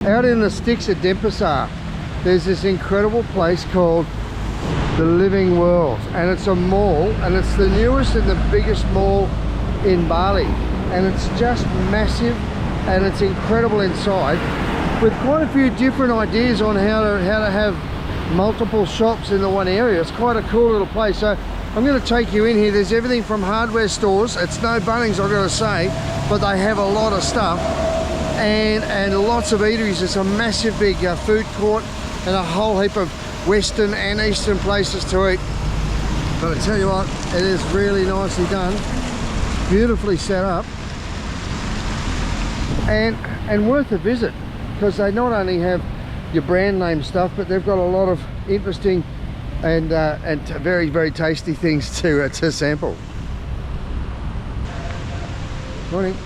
Out in the sticks at Denpasar, there's this incredible place called the Livving World, and it's a mall, and it's the newest and the biggest mall in Bali, and it's just massive and it's incredible inside, with quite a few different ideas on how to have multiple shops in the one area. It's quite a cool little place. So I'm going to take you in here. There's everything from hardware stores. It's no Bunnings, I've got to say, but they have a lot of stuff, and lots of eateries. It's a massive big food court and a whole heap of Western and Eastern places to eat. But I tell you what, it is really nicely done, beautifully set up, and worth a visit, because they not only have your brand name stuff, but they've got a lot of interesting and very, very tasty things to sample. Morning.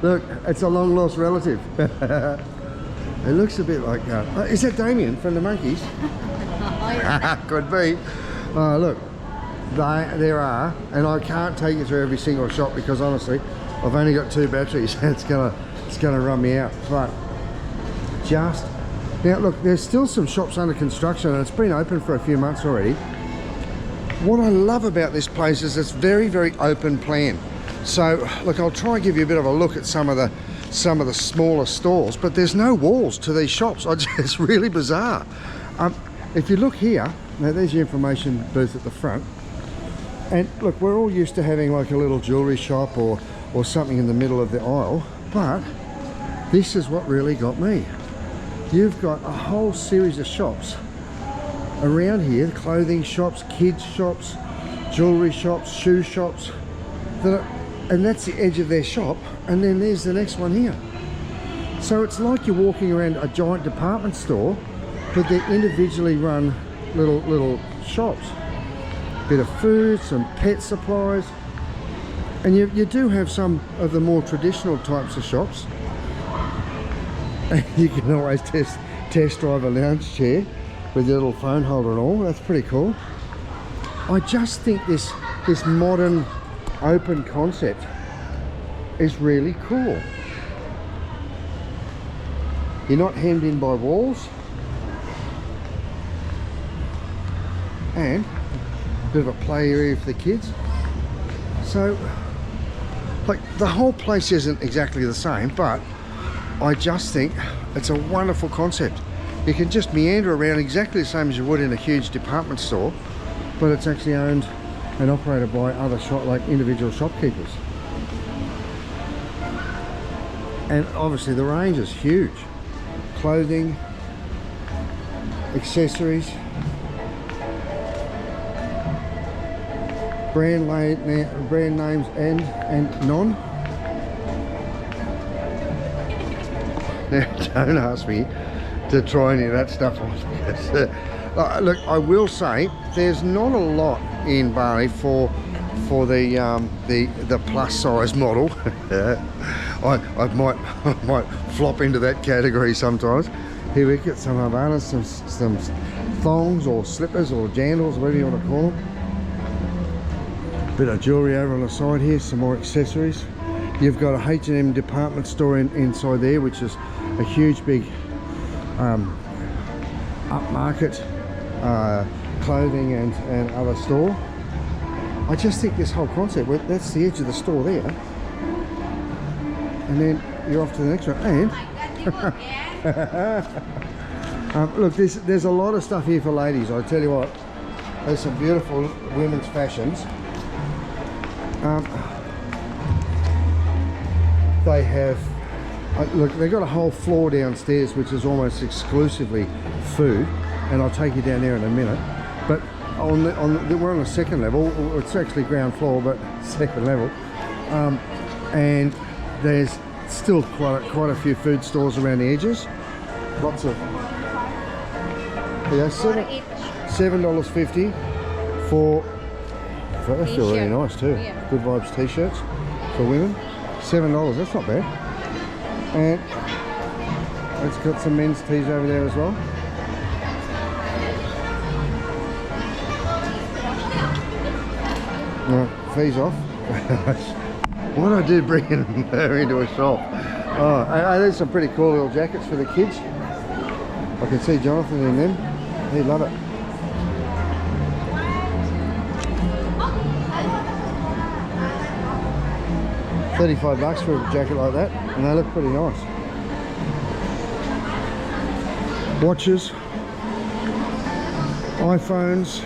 Look, it's a long lost relative. It looks a bit like is that Damien from the Monkeys? Could be. Look, there are, and I can't take you through every single shop because honestly I've only got 2 batteries. It's gonna run me out. But just now, look, there's still some shops under construction and it's been open for a few months already. What I love about this place is it's very, very open plan. So look, I'll try and give you a bit of a look at some of the smaller stores, but there's no walls to these shops. It's really bizarre. If you look here, now there's your information booth at the front, and look, we're all used to having like a little jewelry shop or something in the middle of the aisle, but this is what really got me. You've got a whole series of shops around here, clothing shops, kids shops, jewelry shops, shoe shops, and that's the edge of their shop, and then there's the next one here. So it's like you're walking around a giant department store, but they're individually run little shops. Bit of food, some pet supplies, and you do have some of the more traditional types of shops. And you can always test drive a lounge chair with your little phone holder and all. That's pretty cool. I just think this modern open concept is really cool. You're not hemmed in by walls, and a bit of a play area for the kids. So like, the whole place isn't exactly the same, but I just think it's a wonderful concept. You can just meander around exactly the same as you would in a huge department store, but it's actually owned and operated by other like individual shopkeepers. And obviously the range is huge. Clothing, accessories, brand names and non. Now, don't ask me to try any of that stuff on. Look, I will say there's not a lot in Bali for the plus size model. I might flop into that category sometimes. Here we get some Havanas, some thongs or slippers or jandals, whatever you want to call them. Bit of jewelry over on the side here, some more accessories. You've got a H&M department store inside there, which is a huge big upmarket clothing and other store. I just think this whole concept, that's the edge of the store there, and then you're off to the next one. And look, there's a lot of stuff here for ladies. I tell you what, there's some beautiful women's fashions. They have look, they've got a whole floor downstairs which is almost exclusively food, and I'll take you down there in a minute. But we're on the second level. It's actually ground floor, but second level, and there's still quite a few food stores around the edges. Lots of $7.50 for they feel really nice too. Yeah. Good Vibes t-shirts for women. $7, that's not bad. And it's got some men's tees over there as well. fees off. What did I do bringing her into a shop? Oh, there's some pretty cool little jackets for the kids. I can see Jonathan in them. He'd love it. $35 for a jacket like that, and they look pretty nice. Watches, iPhones,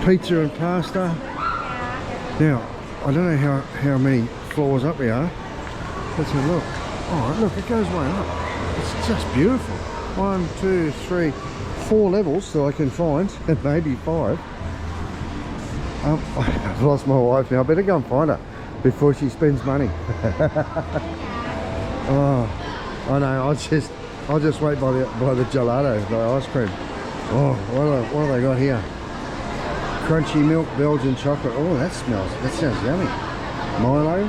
pizza and pasta. Now, I don't know how many floors up we are. Let's have a look. Oh, look, it goes way up. It's just beautiful. 1, 2, 3, 4 levels that I can find, and maybe 5. I've lost my wife now. I better go and find her before she spends money. Oh, I know. I'll just wait by the gelato, the ice cream. Oh, what have they got here? Crunchy milk, Belgian chocolate. Oh, that sounds yummy. Milo,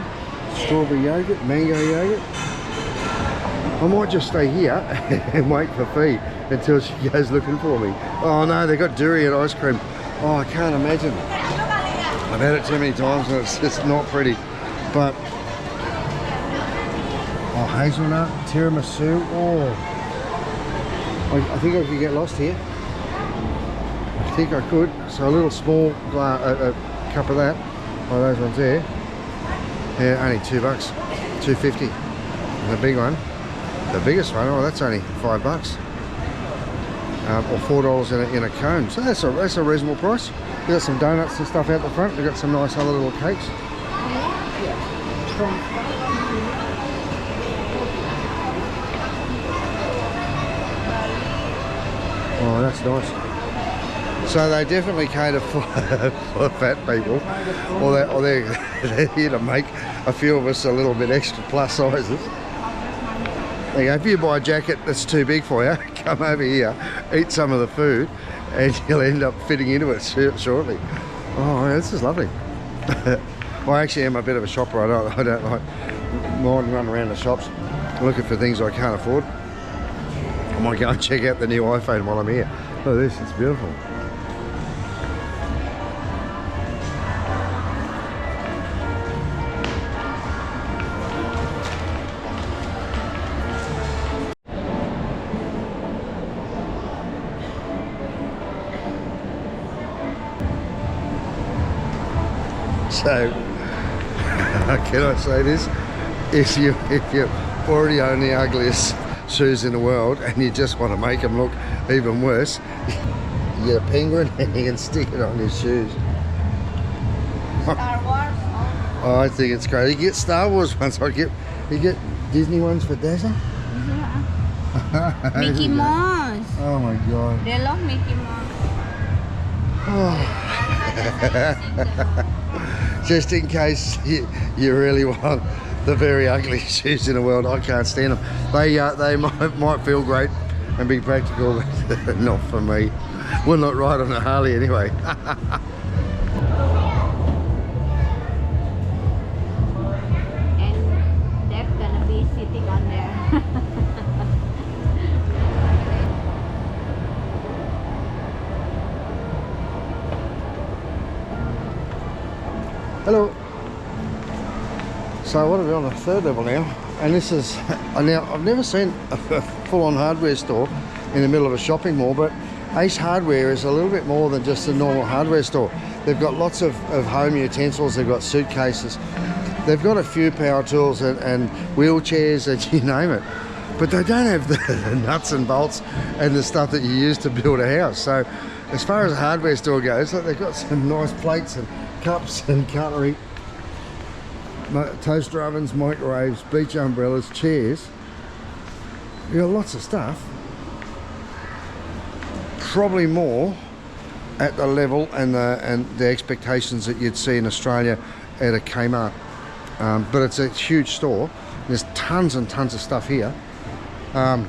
strawberry yogurt, mango yogurt. I might just stay here and wait for Fee until she goes looking for me. Oh no, they got durian ice cream. Oh, I can't imagine. I've had it too many times and it's just not pretty. But oh, hazelnut, tiramisu. Oh, I think I could get lost here. I think I could. So a little small cup of that. Oh, those ones there. Yeah, only $2, $2.50. And the big one, the biggest one, oh, that's only $5. Or $4 in a cone. So that's a reasonable price. We've got some donuts and stuff out the front. We've got some nice other little cakes. Oh, that's nice. So they definitely cater for fat people, or they're here to make a few of us a little bit extra plus sizes. There you go. If you buy a jacket that's too big for you, come over here, eat some of the food, and you'll end up fitting into it shortly. Oh, this is lovely. I actually am a bit of a shopper. I don't like mind running around the shops looking for things I can't afford. I might go and check out the new iPhone while I'm here. Look at this, it's beautiful. So, can I say this? If you already own the ugliest shoes in the world and you just want to make them look even worse, you get a penguin and you can stick it on your shoes. Star Wars. Oh, I think it's great. You get Star Wars ones. You get Disney ones for Dazzle. Yeah. Mickey Mouse. Oh my god. They love Mickey Mouse. Oh. Just in case you really want the very ugly shoes in the world, I can't stand them. They might feel great and be practical, but not for me. Will not ride on a Harley anyway. And they're gonna be sitting on there. Hello. So what are we on the third level now? And this is now I've never seen a full-on hardware store in the middle of a shopping mall, but Ace Hardware is a little bit more than just a normal hardware store. They've got lots of home utensils. They've got suitcases. They've got a few power tools and wheelchairs and you name it. But they don't have the nuts and bolts and the stuff that you use to build a house. So as far as a hardware store goes, they've got some nice plates and cups and cutlery, toaster ovens, microwaves, beach umbrellas, chairs. You've got lots of stuff. Probably more at the level and the expectations that you'd see in Australia at a Kmart. But it's a huge store. There's tons and tons of stuff here. And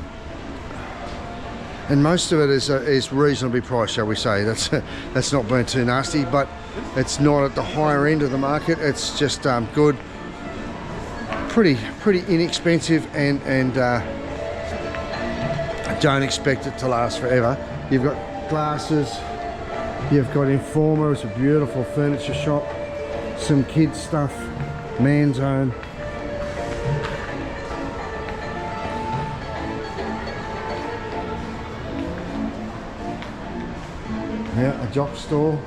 most of it is reasonably priced, shall we say. That's not being too nasty, but it's not at the higher end of the market. It's just good, pretty inexpensive, and don't expect it to last forever. You've got glasses, you've got Informa, it's a beautiful furniture shop. some kids stuff, man's own. Yeah, a jock store.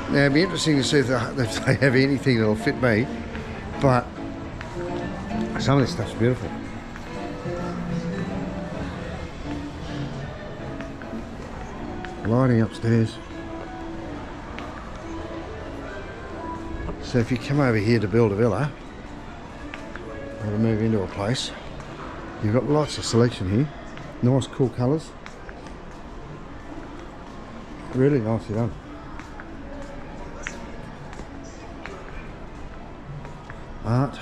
Now it'd be interesting to see if they have anything that'll fit me, but some of this stuff's beautiful. Lighting upstairs. So if you come over here to build a villa or to move into a place, you've got lots of selection here. Nice cool colours. Really nicely done. Art.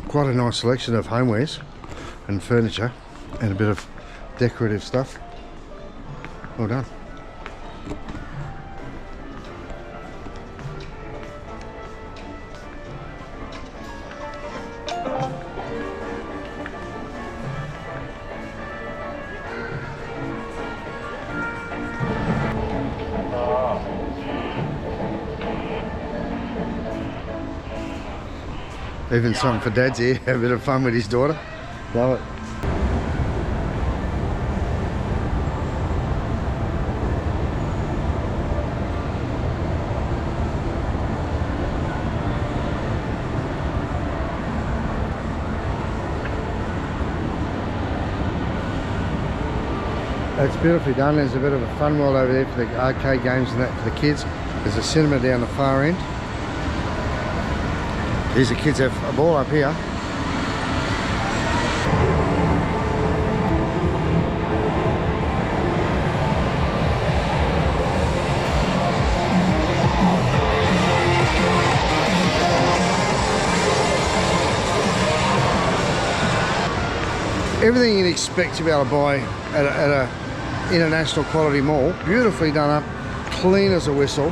Quite a nice selection of homewares and furniture and a bit of decorative stuff. Well done. Even something for Dad's here, have a bit of fun with his daughter. Love it. It's beautifully done. There's a bit of a fun world over there for the arcade games and that for the kids. There's a cinema down the far end. These are kids have a ball up here. Everything you'd expect to be able to buy at a international quality mall. Beautifully done up, clean as a whistle,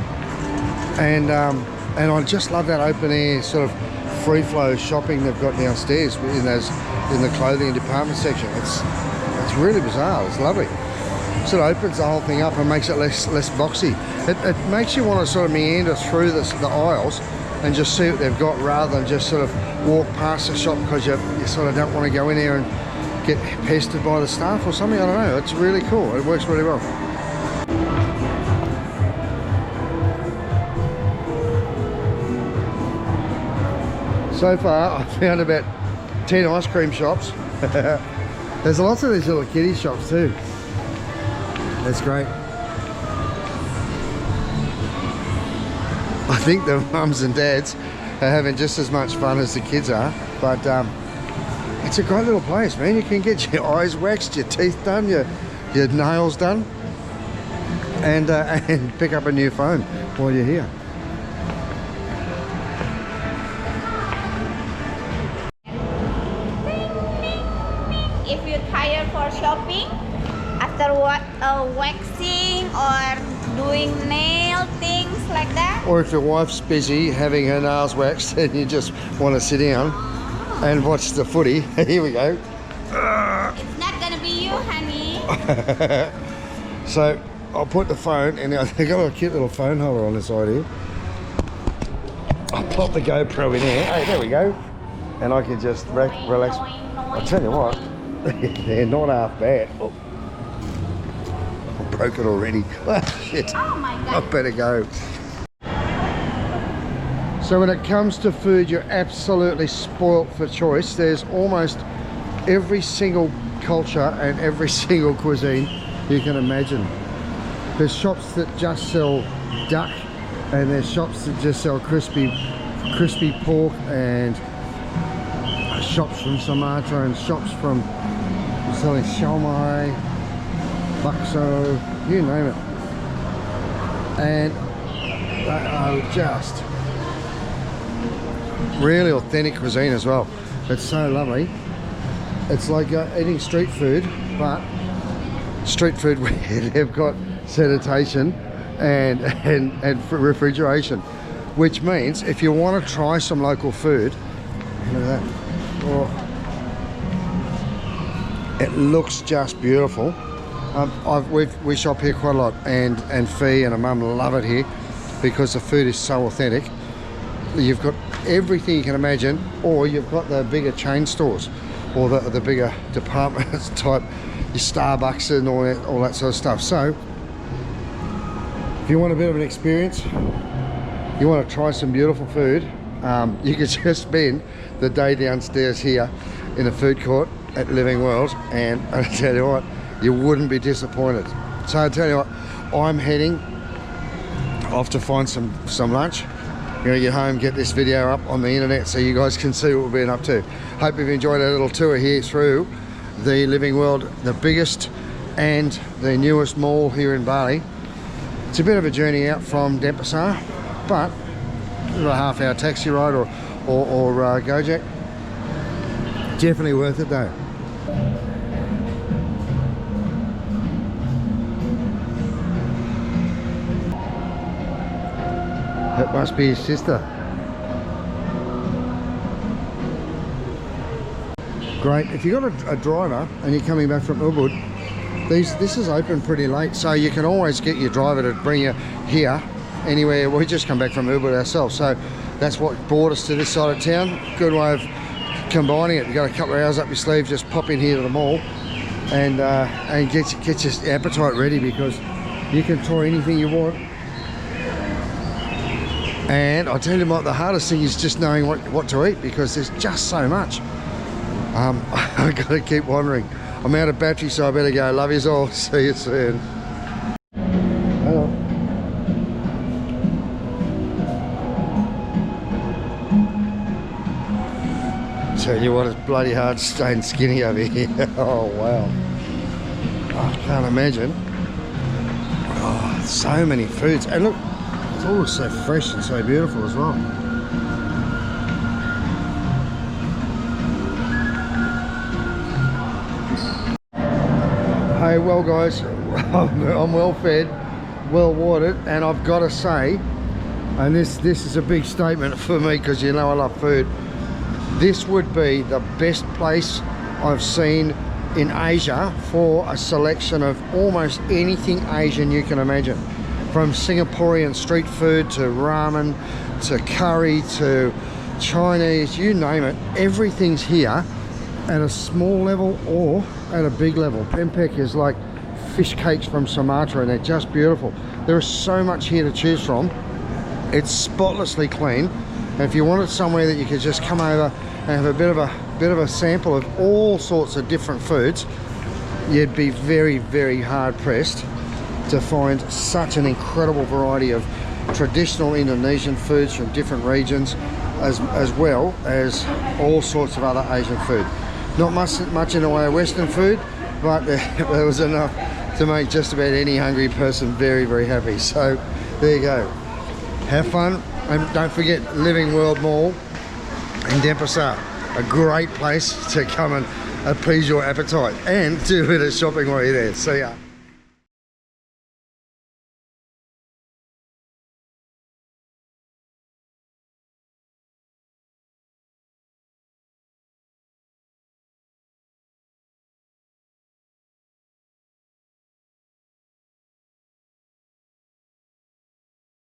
and I just love that open air sort of free flow shopping they've got downstairs in the clothing and department section. It's really bizarre. It's lovely. Sort of opens the whole thing up and makes it less boxy. It makes you want to sort of meander through the aisles and just see what they've got rather than just sort of walk past the shop because you sort of don't want to go in there and get pestered by the staff or something. I don't know. It's really cool. It works really well. So far I've found about 10 ice cream shops. There's lots of these little kiddie shops too. That's great. I think the mums and dads are having just as much fun as the kids are, but it's a great little place, man. You can get your eyes waxed, your teeth done, your nails done, and pick up a new phone while you're here. If you're tired for shopping, after waxing or doing nail things like that. Or if your wife's busy having her nails waxed and you just want to sit down and watch the footy. Here we go. It's not gonna be you, honey. So I'll put the phone, and they've got a cute little phone holder on the side here. I'll pop the GoPro in there. Hey, there we go. And I can just relax. I'll tell you what, they're not half bad. Oh. I broke it already. Oh, shit. Oh my God. I better go. So when it comes to food, you're absolutely spoilt for choice. There's almost every single culture and every single cuisine you can imagine. There's shops that just sell duck, and there's shops that just sell crispy pork, and shops from Sumatra, and shops from selling shawmai, bakso, you name it. And they are just really authentic cuisine as well. It's so lovely. It's like eating street food, but street food where they've got sanitation and refrigeration, which means if you want to try some local food, look at that. Oh. It looks just beautiful. We shop here quite a lot, and Fee and her mum love it here because the food is so authentic. You've got everything you can imagine, or you've got the bigger chain stores, or the bigger department type, your Starbucks and all that sort of stuff. So if you want a bit of an experience, you want to try some beautiful food, you could just spend the day downstairs here in the food court at Livving World, and I tell you what, you wouldn't be disappointed. So I tell you what, I'm heading off to find some lunch. I'm gonna get home, get this video up on the internet so you guys can see what we've been up to. Hope you've enjoyed our little tour here through the Livving World, the biggest and the newest mall here in Bali. It's a bit of a journey out from Denpasar, but a half-hour taxi ride or Gojek. Definitely worth it though. That must be his sister. Great. If you've got a driver and you're coming back from Ubud, this is open pretty late, so you can always get your driver to bring you here, anywhere. We just come back from Ubud ourselves, so that's what brought us to this side of town. Good way of combining it. You've got a couple of hours up your sleeve, just pop in here to the mall and get your appetite ready, because you can try anything you want. And I tell you what, the hardest thing is just knowing what to eat, because there's just so much. I've got to keep wandering. I'm out of battery, so I better go. Love yous all. See you soon. Hello. Tell you what, it's bloody hard staying skinny over here. Oh wow. I can't imagine. Oh, so many foods. And look, it's all so fresh and so beautiful as well. Hey, well guys, I'm well fed, well watered, and I've got to say, and this is a big statement for me because you know I love food, this would be the best place I've seen in Asia for a selection of almost anything Asian you can imagine. From Singaporean street food to ramen to curry to Chinese, you name it, everything's here at a small level or at a big level. Pempek is like fish cakes from Sumatra, and they're just beautiful. There is so much here to choose from. It's spotlessly clean, and if you wanted somewhere that you could just come over and have a bit of a sample of all sorts of different foods, you'd be very, very hard pressed to find such an incredible variety of traditional Indonesian foods from different regions, as well as all sorts of other Asian food. Not much in the way of Western food, but there was enough to make just about any hungry person very, very happy. So there you go. Have fun, and don't forget Livving World Mall in Denpasar. A great place to come and appease your appetite and do a bit of shopping while you're there. See ya.